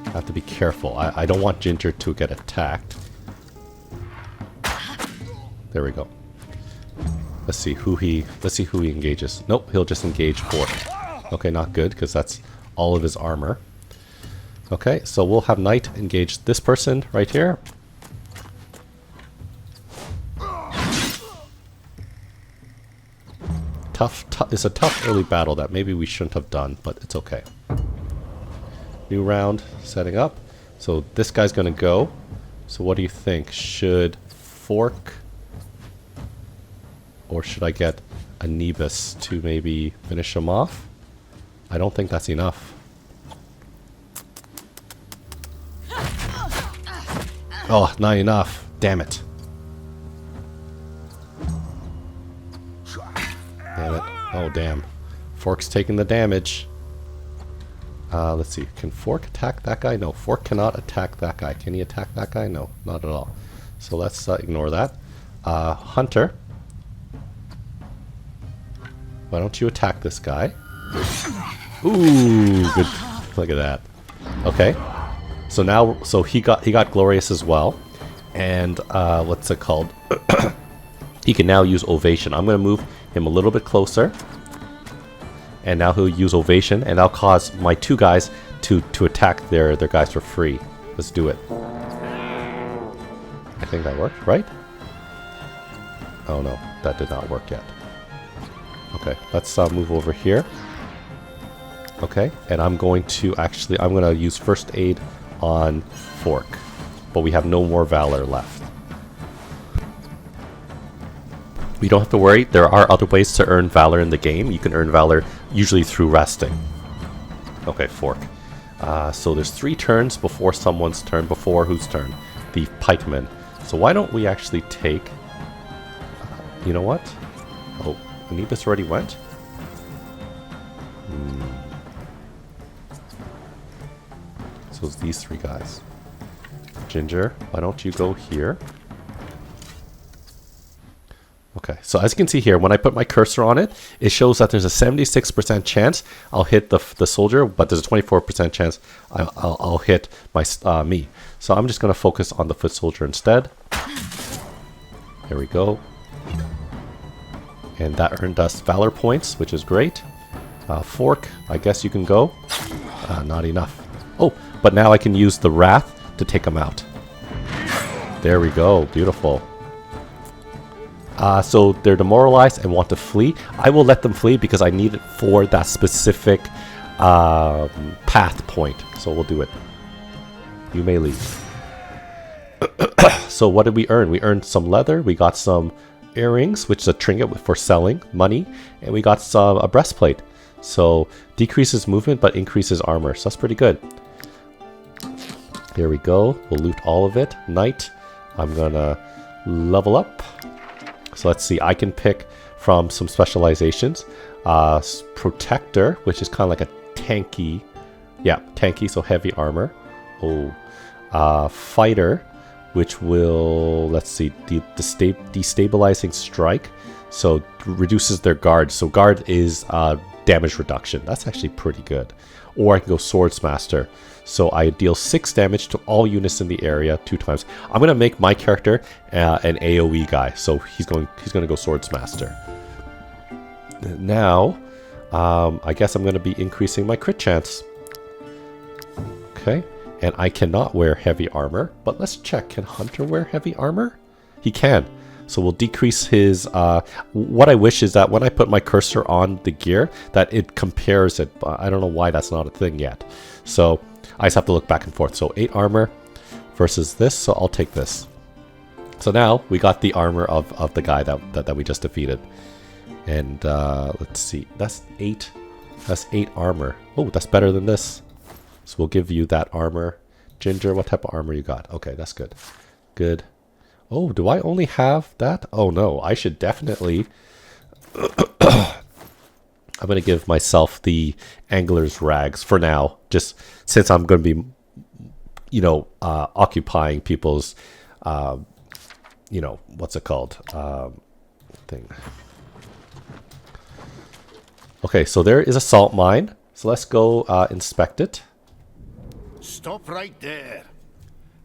I have to be careful. I don't want Ginger to get attacked. There we go. Let's see who he engages. Nope, he'll just engage Fork. Okay, not good, because that's all of his armor. Okay, so we'll have Knight engage this person right here. It's a tough early battle that maybe we shouldn't have done, but it's okay. New round setting up. So this guy's gonna go. So what do you think? Should Fork, or should I get Anubis to maybe finish him off? I don't think that's enough. Oh, not enough. Damn it. Damn it. Oh, damn. Fork's taking the damage. Let's see. Can Fork attack that guy? No, Fork cannot attack that guy. Can he attack that guy? No, not at all. So let's ignore that. Hunter. Why don't you attack this guy? Ooh, good. Look at that. Okay. So now, he got Glorious as well. And, what's it called? He can now use Ovation. I'm going to move him a little bit closer. And now he'll use Ovation, and that'll cause my 2 guys to attack their guys for free. Let's do it. I think that worked, right? Oh no, that did not work yet. Okay, let's move over here. Okay, and I'm going to use First Aid on Fork. But we have no more Valor left. We don't have to worry. There are other ways to earn Valor in the game. You can earn Valor usually through resting. Okay, Fork. So there's 3 turns before someone's turn. Before whose turn? The pikeman. So why don't we actually take... you know what? Oh, Anubis already went? So it's these 3 guys. Ginger, why don't you go here? Okay, so as you can see here, when I put my cursor on it, it shows that there's a 76% chance I'll hit the soldier, but there's a 24% chance I'll hit my me. So I'm just going to focus on the foot soldier instead. There we go. And that earned us Valor points, which is great. Fork, I guess you can go. Not enough. Oh, but now I can use the Wrath to take him out. There we go, beautiful. So they're demoralized and want to flee. I will let them flee because I need it for that specific path point. So we'll do it. You may leave. So what did we earn? We earned some leather. We got some earrings, which is a trinket for selling money. And we got a breastplate. So decreases movement but increases armor. So that's pretty good. Here we go. We'll loot all of it. Knight. I'm going to level up. So let's see, I can pick from some specializations. Protector, which is kind of like a tanky. Yeah, tanky, so heavy armor. Oh. Fighter, which will, let's see, destabilizing strike. So reduces their guard. So guard is damage reduction. That's actually pretty good. Or I can go Swordsmaster. So I deal 6 damage to all units in the area 2 times. I'm going to make my character an AoE guy. So he's going to go Swordsmaster. Now, I guess I'm going to be increasing my crit chance. Okay. And I cannot wear heavy armor. But let's check. Can Hunter wear heavy armor? He can. So we'll decrease his... what I wish is that when I put my cursor on the gear, that it compares it. I don't know why that's not a thing yet. So I just have to look back and forth. So 8 armor versus this, so I'll take this. So now we got the armor of the guy that we just defeated. And let's see, that's 8 armor. Oh, that's better than this. So we'll give you that armor. Ginger, what type of armor you got? Okay, that's good. Good. Oh, do I only have that? Oh no, I should definitely... I'm going to give myself the angler's rags for now, just since I'm going to be, you know, occupying people's, you know, what's it called? Thing. Okay, so there is a salt mine. So let's go inspect it. Stop right there.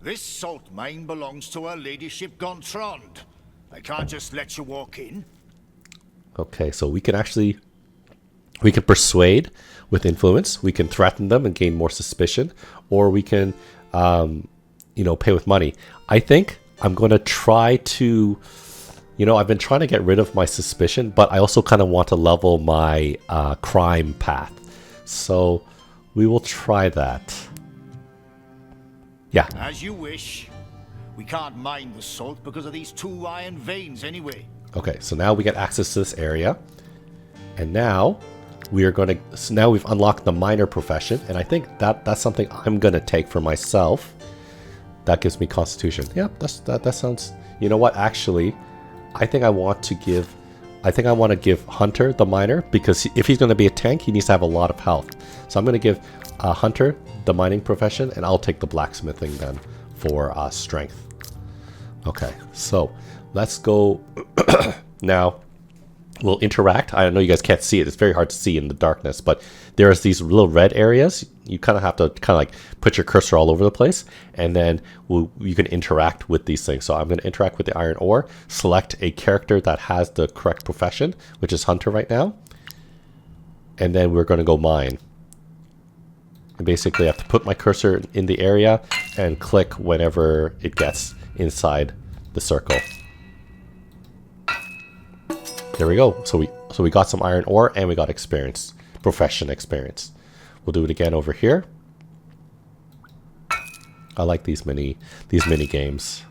This salt mine belongs to Her Ladyship Gonthrond. I can't just let you walk in. Okay, so we can actually... We can persuade with influence. We can threaten them and gain more suspicion. Or we can, you know, pay with money. I think I'm going to try to... You know, I've been trying to get rid of my suspicion, but I also kind of want to level my crime path. So we will try that. Yeah. As you wish. We can't mine the salt because of these 2 iron veins anyway. Okay, so now we get access to this area. And now we are going to... So now we've unlocked the miner profession. And I think that's something I'm going to take for myself. That gives me constitution. Yeah, that sounds... You know what? Actually, I think I want to give... I think I want to give Hunter the miner. Because if he's going to be a tank, he needs to have a lot of health. So I'm going to give Hunter the mining profession. And I'll take the blacksmithing then for strength. Okay, so let's go now. We'll interact. I know you guys can't see it. It's very hard to see in the darkness, but there's these little red areas. You kind of have to kind of like put your cursor all over the place, and then you can interact with these things. So I'm going to interact with the iron ore, select a character that has the correct profession, which is Hunter right now, and then we're going to go mine. And basically I have to put my cursor in the area and click whenever it gets inside the circle. There we go. So we got some iron ore and we got experience, profession experience. We'll do it again over here. I like these mini games.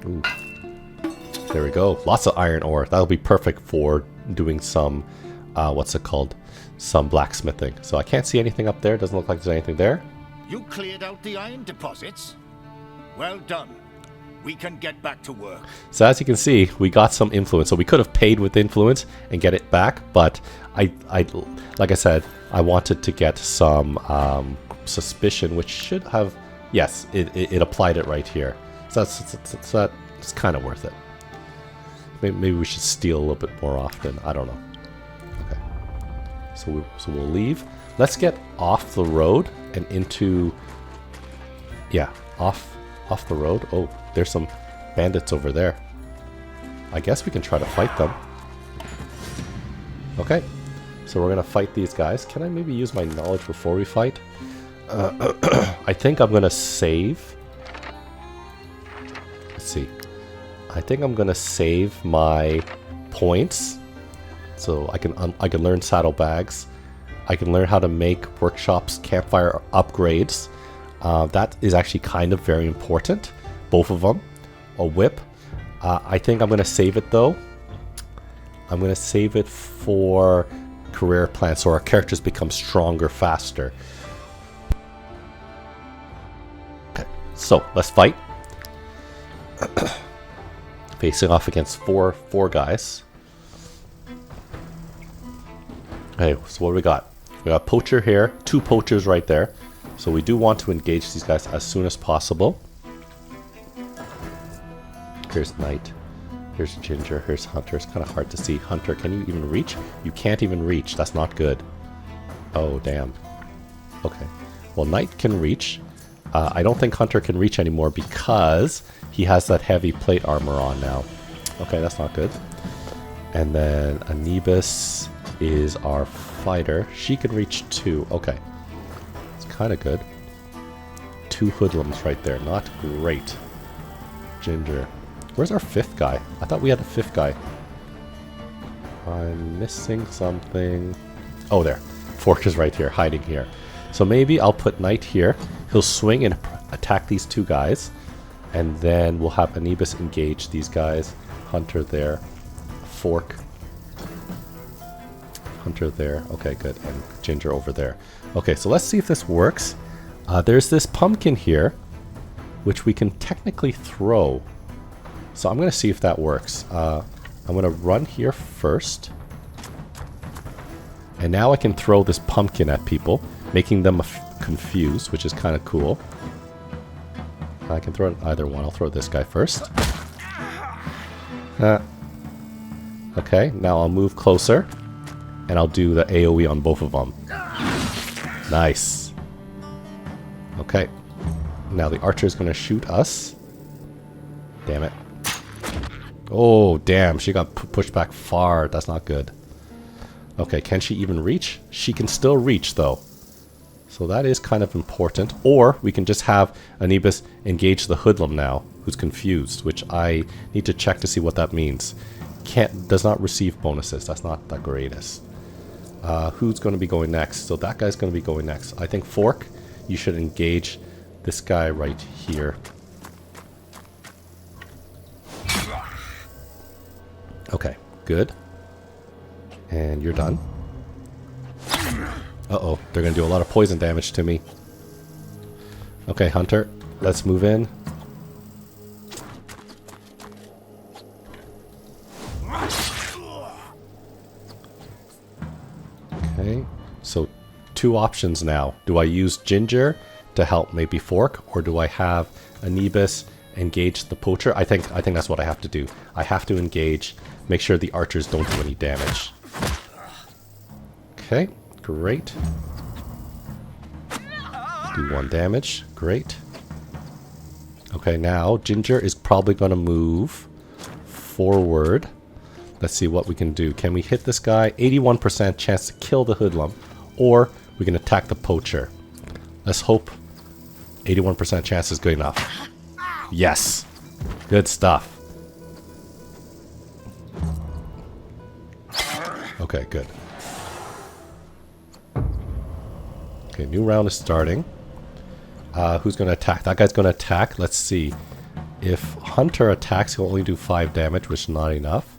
Ooh. There we go. Lots of iron ore. That'll be perfect for doing some what's it called? Some blacksmithing. So I can't see anything up there. Doesn't look like there's anything there. You cleared out the iron deposits? Well done. We can get back to work. So as you can see, we got some influence. So we could have paid with influence and get it back, but I like I said, I wanted to get some suspicion, which should have, yes, it applied it right here. So that's kind of worth it. Maybe we should steal a little bit more often. I don't know. Okay. So we'll leave. Let's get off the road and into, yeah, off the road. Oh, there's some bandits over there. I guess we can try to fight them. Okay, so we're gonna fight these guys. Can I maybe use my knowledge before we fight? I think I'm gonna save. Let's see. I think I'm gonna save my points, so I can learn saddlebags. I can learn how to make workshops, campfire upgrades. That is actually kind of very important. Both of them. A whip. I think I'm going to save it though. I'm going to save it for career plans so our characters become stronger faster. Okay, so let's fight. Facing off against four guys. Okay, so what do we got? We got a poacher here. 2 poachers right there. So we do want to engage these guys as soon as possible. Here's Knight. Here's Ginger. Here's Hunter. It's kind of hard to see. Hunter, can you even reach? You can't even reach. That's not good. Oh, damn. Okay. Well, Knight can reach. I don't think Hunter can reach anymore because he has that heavy plate armor on now. Okay, that's not good. And then Anubis is our fighter. She can reach 2. Okay. It's kind of good. 2 hoodlums right there. Not great. Ginger. Where's our 5th guy? I thought we had a 5th guy. I'm missing something. Oh, there. Fork is right here, hiding here. So maybe I'll put Knight here. He'll swing and attack these 2 guys. And then we'll have Anubis engage these guys. Hunter there. Fork. Hunter there. Okay, good. And Ginger over there. Okay, so let's see if this works. There's this pumpkin here, which we can technically throw. So I'm going to see if that works. I'm going to run here first. And now I can throw this pumpkin at people, making them confused, which is kind of cool. I can throw either one. I'll throw this guy first. Okay, now I'll move closer. And I'll do the AoE on both of them. Nice. Okay. Now the archer is going to shoot us. Damn it. Oh, damn. She got pushed back far. That's not good. Okay, can she even reach? She can still reach, though. So that is kind of important. Or we can just have Anubis engage the hoodlum now, who's confused, which I need to check to see what that means. Does not receive bonuses. That's not the greatest. Who's going to be going next? So that guy's going to be going next. I think Fork, you should engage this guy right here. Okay, good. And you're done. Uh-oh, they're going to do a lot of poison damage to me. Okay, Hunter, let's move in. Okay, so 2 options now. Do I use Ginger to help maybe Fork, or do I have Anubis engage the poacher? I think that's what I have to do. I have to engage, make sure the archers don't do any damage. Okay, great. Do 1 damage, great. Okay, now Ginger is probably going to move forward. Let's see what we can do. Can we hit this guy? 81% chance to kill the hoodlum, or we can attack the poacher. Let's hope 81% chance is good enough. Yes, good stuff. Okay, good. Okay, new round is starting. Who's going to attack? That guy's going to attack. Let's see. If Hunter attacks, he'll only do 5 damage, which is not enough.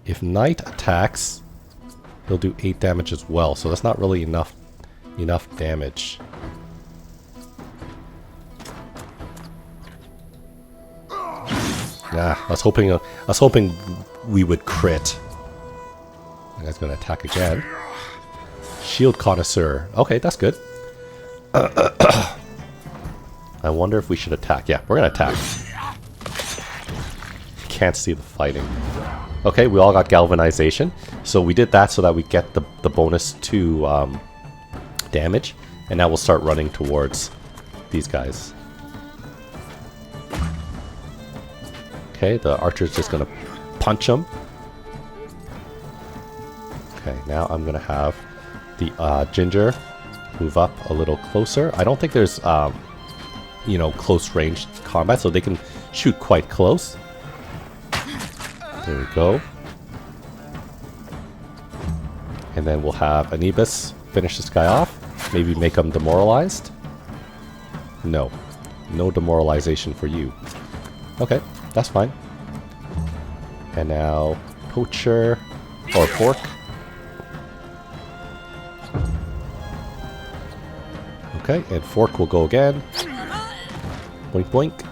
If Knight attacks, he'll do 8 damage as well. So that's not really enough damage. Nah, I was hoping we would crit. That guy's going to attack again. Shield Connoisseur. Okay, that's good. I wonder if we should attack. Yeah, we're going to attack. Can't see the fighting. Okay, we all got Galvanization. So we did that so that we get the bonus to damage. And now we'll start running towards these guys. Okay, the archer's just going to punch them. Okay, now I'm going to have the Ginger move up a little closer. I don't think there's, you know, close range combat, so they can shoot quite close. There we go. And then we'll have Anubis finish this guy off. Maybe make him demoralized. No. No demoralization for you. Okay, that's fine. And now Poacher or Fork. Okay, and Fork will go again. Boink boink.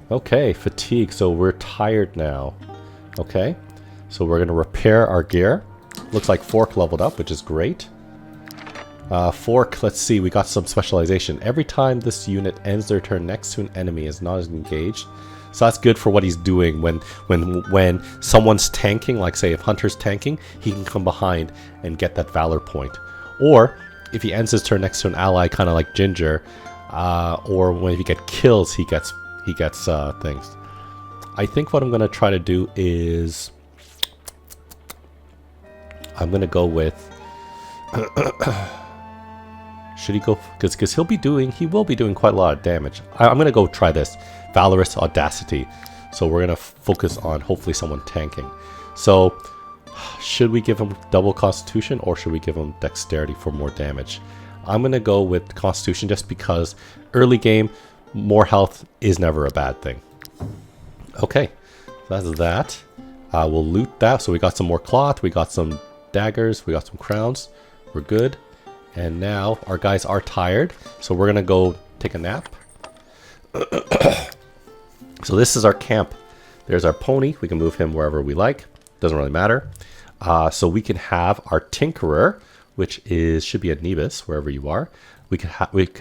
Okay, fatigue, so we're tired now. Okay, so we're going to repair our gear. Looks like Fork leveled up, which is great. Fork, let's see, we got some specialization. Every time this unit ends their turn next to an enemy is not as engaged. So that's good for what he's doing when someone's tanking, like say if Hunter's tanking, he can come behind and get that Valor point. Or if he ends his turn next to an ally, kind of like Ginger, or when he gets kills, he gets things. I think what I'm going to try to do is I'm going to go with Should he go? Because he will be doing quite a lot of damage. I'm going to go try this. Valorous Audacity. So we're going to focus on hopefully someone tanking. So should we give him double Constitution or should we give him Dexterity for more damage? I'm going to go with Constitution just because early game, more health is never a bad thing. Okay, that's that. We'll loot that. So we got some more cloth, we got some daggers, we got some crowns. We're good. And now our guys are tired, so we're gonna go take a nap. So this is our camp. There's our pony. We can move him wherever we like. Doesn't really matter. So we can have our tinkerer, which should be a Nebus, wherever you are. We could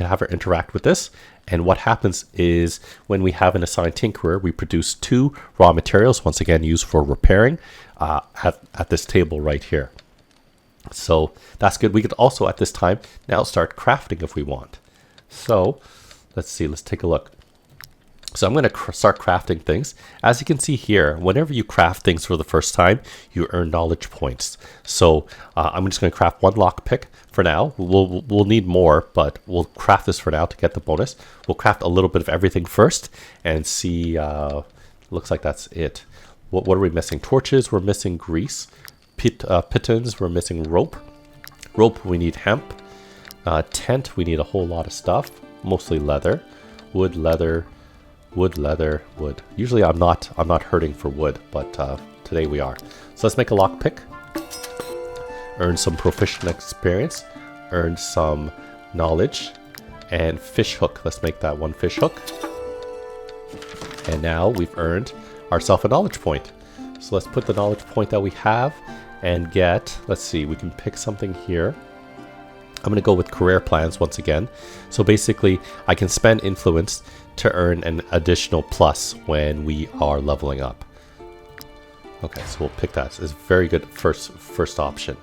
have her interact with this. And what happens is when we have an assigned tinkerer, we produce 2 raw materials, once again used for repairing, at this table right here. So that's good. We could also at this time now start crafting if we want. So let's see, let's take a look. So I'm going to start crafting things. As you can see here, whenever you craft things for the first time, you earn knowledge points. So I'm just going to craft 1 lockpick for now. We'll need more, but we'll craft this for now to get the bonus. We'll craft a little bit of everything first and see. Looks like that's it. What are we missing? Torches, we're missing grease. Pitons, we're missing rope. Rope, we need hemp. Tent, we need a whole lot of stuff. Mostly leather. Wood, leather. Wood, leather, wood. Usually I'm not hurting for wood, but today we are. So let's make a lockpick. Earn some proficient experience. Earn some knowledge. And fish hook. Let's make that 1 fish hook. And now we've earned ourselves a knowledge point. So let's put the knowledge point that we have and get, let's see, we can pick something here. I'm going to go with career plans once again. So basically, I can spend influence to earn an additional plus when we are leveling up. Okay, so we'll pick that. It's a very good first option.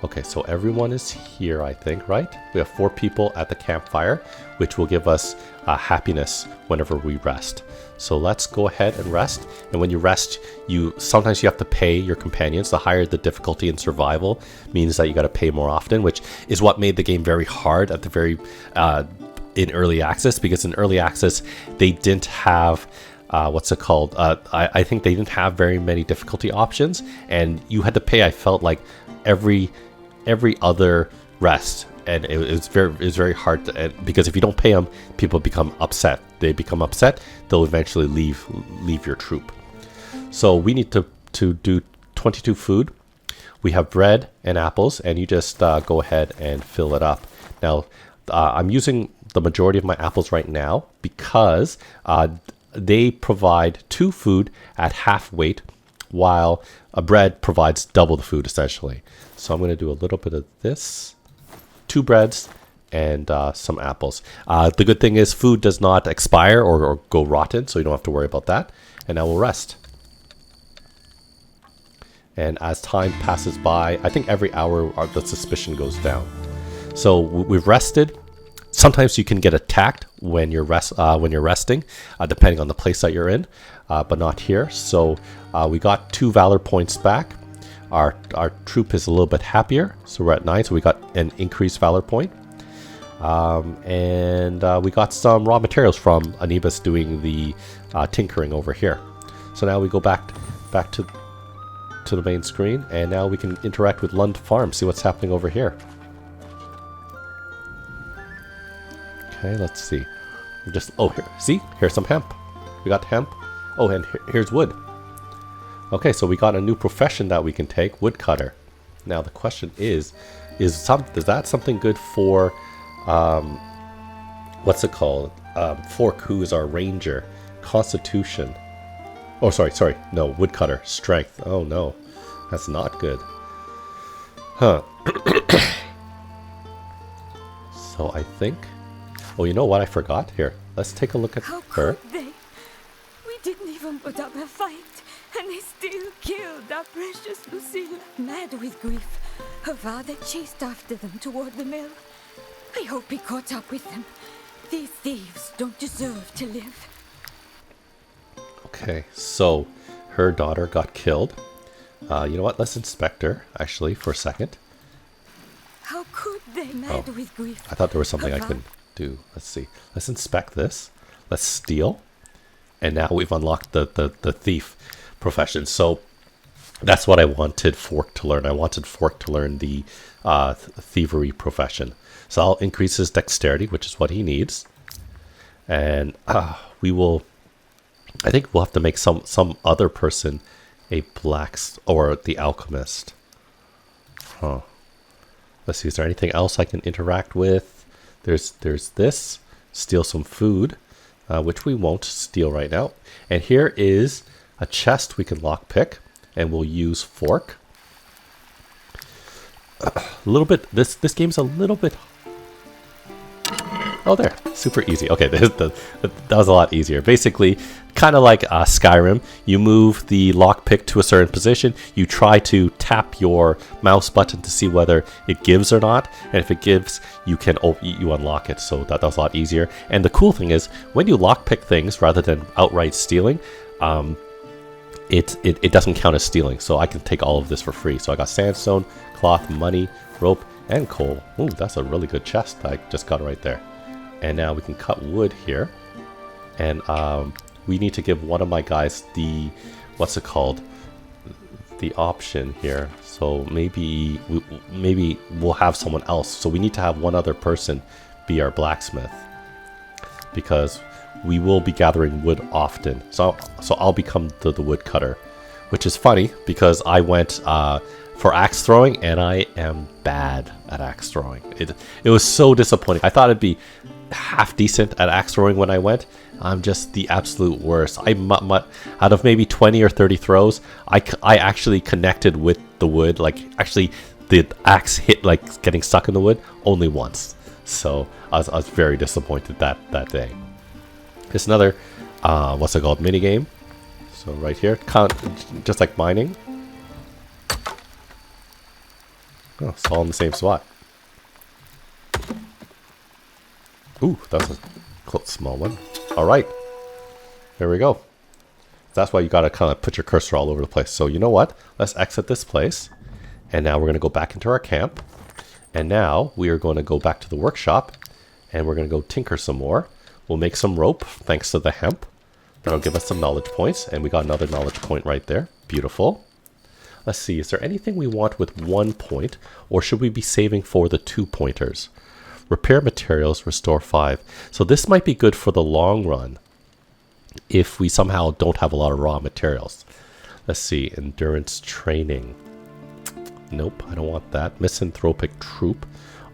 Okay, so everyone is here, I think, right? We have 4 people at the campfire, which will give us happiness whenever we rest. So let's go ahead and rest. And when you rest, sometimes you have to pay your companions. The higher the difficulty in survival means that you got to pay more often, which is what made the game very hard at the in early access, because in early access they didn't have what's it called? I think they didn't have very many difficulty options, and you had to pay. I felt like every other rest, and it was very hard because if you don't pay them, people become upset. They become upset, they'll eventually leave your troop. So we need to do 22 food. We have bread and apples, and you just go ahead and fill it up. Now I'm using the majority of my apples right now because they provide 2 food at half weight, while a bread provides double the food essentially. So I'm going to do a little bit of this, 2 breads and some apples. The good thing is food does not expire or go rotten, so you don't have to worry about that. And now we'll rest. And as time passes by, I think every hour the suspicion goes down. So we've rested. Sometimes you can get attacked when you're resting, depending on the place that you're in, but not here. So we got 2 valor points back. Our troop is a little bit happier, so we're at 9. So we got an increased valor point, and we got some raw materials from Anubis doing the tinkering over here. So now we go back to the main screen, and now we can interact with Lund Farm, see what's happening over here. Okay, let's see. Here's some hemp. We got hemp. Oh, and here's wood. Okay, so we got a new profession that we can take, woodcutter. Now the question is that something good for what's it called? Fork, who is our ranger, constitution. Oh, sorry, no, woodcutter, strength. Oh no, that's not good. Huh. So I think. Oh, you know what I forgot? Here, let's take a look at her. Could they? We didn't even put up a fight, and they still killed our precious Lucilla. Mad with grief, her father chased after them toward the mill. I hope he caught up with them. These thieves don't deserve to live. Okay, so her daughter got killed. You know what? Let's inspect her, actually, for a second. How could they, mad with grief? I thought there was something I Of can do. Let's see. Let's inspect this. Let's steal. And now we've unlocked the thief profession. So that's what I wanted Fork to learn. I wanted Fork to learn the thievery profession. So I'll increase his dexterity, which is what he needs. And we will... I think we'll have to make some other person a or the alchemist. Huh. Let's see, is there anything else I can interact with? There's this. Steal some food, which we won't steal right now. And here is a chest we can lockpick, and we'll use Fork. A little bit, this game's a little bit... Oh, there. Super easy. Okay, that was a lot easier. Basically, kind of like Skyrim, you move the lockpick to a certain position. You try to tap your mouse button to see whether it gives or not. And if it gives, you can you unlock it. So that was a lot easier. And the cool thing is, when you lockpick things rather than outright stealing, it doesn't count as stealing. So I can take all of this for free. So I got sandstone, cloth, money, rope, and coal. Ooh, that's a really good chest I just got right there. And now we can cut wood here. And we need to give one of my guys the, what's it called? The option here. So maybe we'll have someone else. So we need to have one other person be our blacksmith, because we will be gathering wood often. So I'll become the wood cutter, which is funny because I went for axe throwing and I am bad at axe throwing. It was so disappointing. I thought it'd be half decent at axe throwing when I went. I'm just the absolute worst. Out of maybe 20 or 30 throws, I actually connected with the wood. Like, actually, the axe hit, like, getting stuck in the wood only once. So I was very disappointed that day. It's another, what's it called, mini game. So right here, just like mining. Oh, it's all in the same spot. Ooh, that's a small one. All right, there we go. That's why you gotta kind of put your cursor all over the place. So you know what? Let's exit this place. And now we're gonna go back into our camp. And now we are going to go back to the workshop and we're gonna go tinker some more. We'll make some rope thanks to the hemp. That'll give us some knowledge points. And we got another knowledge point right there. Beautiful. Let's see, is there anything we want with 1 point, or should we be saving for the 2 pointers? Repair materials, restore 5. So this might be good for the long run if we somehow don't have a lot of raw materials. Let's see, endurance training. Nope, I don't want that. Misanthropic troop.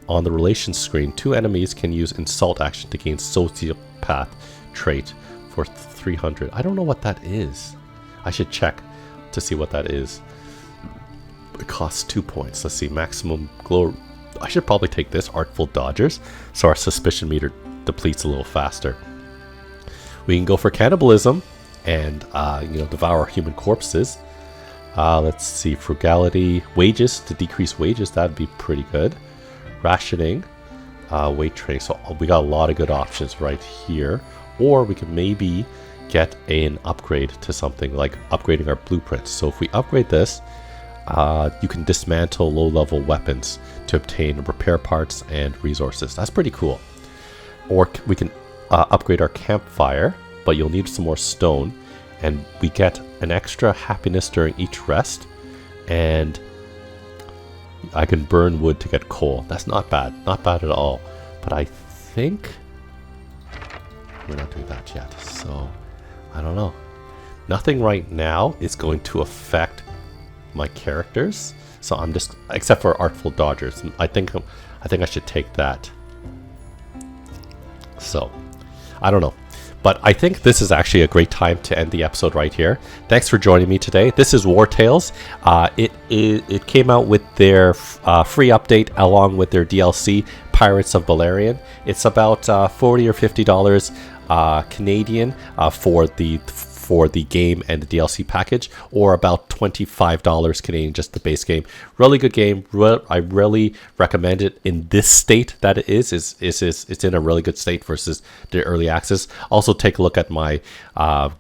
On the relations screen, 2 enemies can use insult action to gain sociopath trait for 300. I don't know what that is. I should check to see what that is. It costs 2 points. Let's see, maximum glow. I should probably take this, Artful Dodgers, so our suspicion meter depletes a little faster. We can go for cannibalism and devour human corpses. Let's see, frugality, wages, to decrease wages, that'd be pretty good. Rationing, weight training, so we got a lot of good options right here. Or we can maybe get an upgrade to something like upgrading our blueprints. So if we upgrade this, you can dismantle low-level weapons to obtain repair parts and resources. That's pretty cool. Or we can upgrade our campfire, but you'll need some more stone. And we get an extra happiness during each rest. And I can burn wood to get coal. That's not bad. Not bad at all. But I think we're not doing that yet. So, I don't know. Nothing right now is going to affect my characters, so I'm just, except for Artful Dodgers, I think I should take that. So I don't know, but I think this is actually a great time to end the episode right here. Thanks for joining me today. This is Wartales. It came out with their free update along with their DLC, Pirates of Balerion. It's about $40 or $50 Canadian for the game and the DLC package, or about $25 Canadian, just the base game. Really good game. I really recommend it in this state that it is. It's in a really good state versus the early access. Also, take a look at my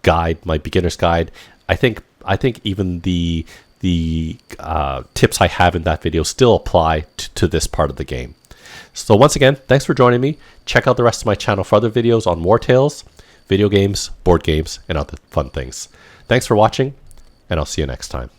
guide, my beginner's guide. I think even the the tips I have in that video still apply to this part of the game. So once again, thanks for joining me. Check out the rest of my channel for other videos on Wartales, video games, board games, and other fun things. Thanks for watching, and I'll see you next time.